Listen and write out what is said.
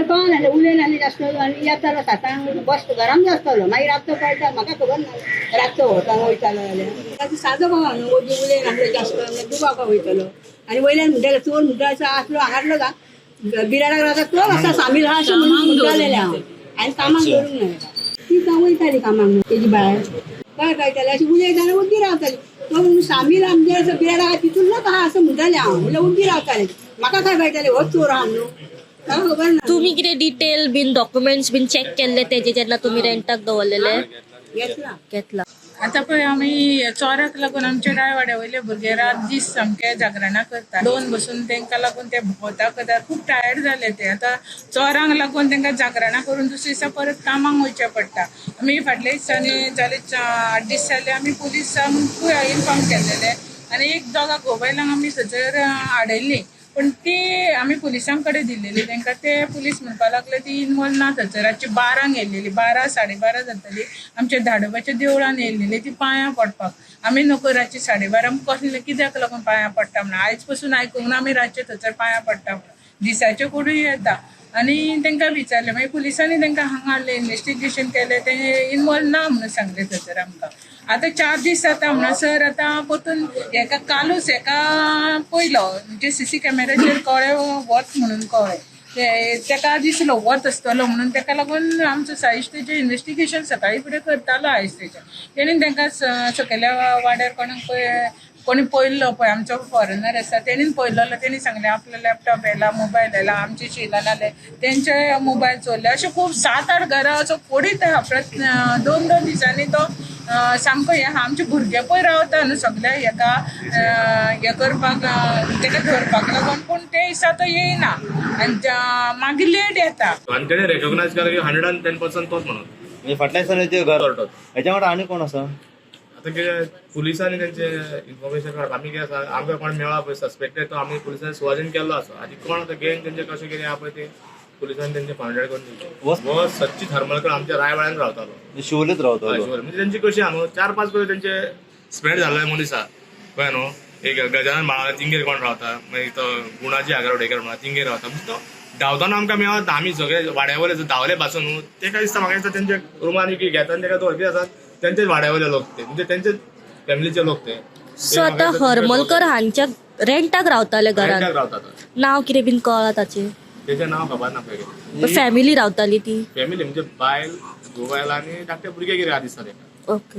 कळना उलयन आनी आसतलो आनी येतालो सातांक बस घरांत आसतलो मागीर रातचो कळटा म्हाका खबर ना रातचो व्हरतांक वयतालो जाल्यार ताचो सादो कळना न्हू ओजी उलयन आसलो जास्त दुबावपाक वयतलो आनी वयल्यान म्हणटाले चोर म्हणटा आसलो हांगासलो का बिराडाक रावता तो असता सामील आहा अशें म्हणून म्हणटालेलें हांव आनी कामाक धरूंक ना ती जावं वयताली कामाक तेजी बाय काय कळटालें अशी उलयताना उगी रावताली तो म्हणून सामील आमचे असं बिराडाक तितून नाका आहा असं म्हणटालें हांव म्हणल्यार उगी रावतालें म्हाका काय कळटालें हो चोर आहा न्हू म्हाका खबर ना तुम्ही कितें डिटेल बीन डॉक्युमेंट्स बीन चेक केल्ले तेजे जेन्ना तुम्ही रेंटाक दवरलेले घेतला आता पळय आमी चोराक लागून आमचे डायवाड्या वयले भुरगे रात दीस सामके जागरणां करता दोन बसून तांकां लागून ते भोंवता करता खूब टायर्ड जाले ते आतां चोरांक लागून तांकां जागरणां करून दुसरे दिसा परत कामाक वयचें पडटा आमी फाटल्या दिसांनी जाले 8 दीस जाले आमी पुलिसांक इन्फॉर्म केल्लेले आनी एक दोगां मोबायलांक आमी थंयसर आडयल्ली पण ती आमी पुलिसां कडेन दिल्लेली तांकां ते पुलीस म्हणपाक लागले ती इनवॉल्व ना थंयसर रातची 12 येयलेली 12 12:30 जातली आमच्या धाडोबाच्या देवळान येयलेली ती पांयां पडपाक आमी नको रातची 12:30 कसले कित्याक लागून पांयां पडटा म्हणून आयज पसून आयकूंक ना आमी रातचे थंयसर पांयां पडटा म्हणून दिसाचे कोणूय येता आनी तांकां विचारलें मागीर पुलिसांनी तांकां हांगा हाडलें इन्वेस्टिगेशन केलें ते इनवॉल्व ना म्हणून सांगलें थंयसर आमकां आतां 4 दीस जाता म्हणा सर आतां परतून हेका कालूच हेका पयलो म्हणजे सीसी कॅमेराचेर कळ्ळें वत म्हणून कळ्ळें तेका दिसलो वत आसतलो म्हणून तेका लागून आमचो साईश तेजें इन्वेस्टिगेशन सकाळी फुडें करतालो आयज तेजें तेणीन तांकां सकयल्या वाड्यार कोणी पळयल्लो पळय आमचो फॉरेनर आसा तेणीन पळयल्लो तेणी सांगलें आपलो लॅपटॉप येयला मोबायल येयला आमचे शिलान आले तेंचे मोबायल चोरले अशें खूब 7-8 घरां असो फोडीत आहा 2 दिसांनी तो सामको हे आमचे भुरगे पळय रावता न्हू सगळे हेका हे करपाक तेका धरपाक लागून पूण ते दिसा तो येयना आनी मागीर लेट येता आनी तेणे रेकॉग्नायज केला की 110% तोच म्हणून फाटल्या दिसांनी ते घर हेच्या वांगडा आनी कोण आसा आता कितें पुलिसांनी तेंचे इन्फॉर्मेशन काडप आमी कितें आसा आमकां कोण मेळ्ळा पळय सस्पेक्टेड तो आमी पुलिसांनी सुवाजीन केल्लो आसा आनी कोण आतां गँग तेंचे कशें कितें आहा पळय ते पुलिसांनी तेंचे फावंड करून दिवचे हो सच्चित हरमळकर आमच्या रायवाड्यान रावतालो शिवोलेत रावतालो म्हणजे तेंची कशी आहा न्हू 4-5 पळय तेंचे स्प्रेड जाल्ले मनीस आहा कळ्ळें न्हू एक गजानन बाळा तिंगेर कोण रावता मागीर तो गुणाजी आगारवडेकर म्हणा तिंगेर रावता म्हणजे तो धांवताना आमकां मेळत आमी सगळे वाड्या वयले धांवले पासून न्हू तेका दिसता म्हाका दिसता तेंचे रुमान घेता तेका तो कितें आसा तेंचेच वाड्या वयले लोक ते म्हणजे तेंचेच फॅमिलीचे लोक ते सो आतां हरमलकर हांच्या रेंटाक रावताले घरान रावतात नाव कितें बीन कळ्ळा ताचें तेजें नांव खबर ना पळय फॅमिली रावताली ती फॅमिली म्हणजे बायल घोवायल आनी धाकटे भुरगे कितें आहा दिसता तेका ओके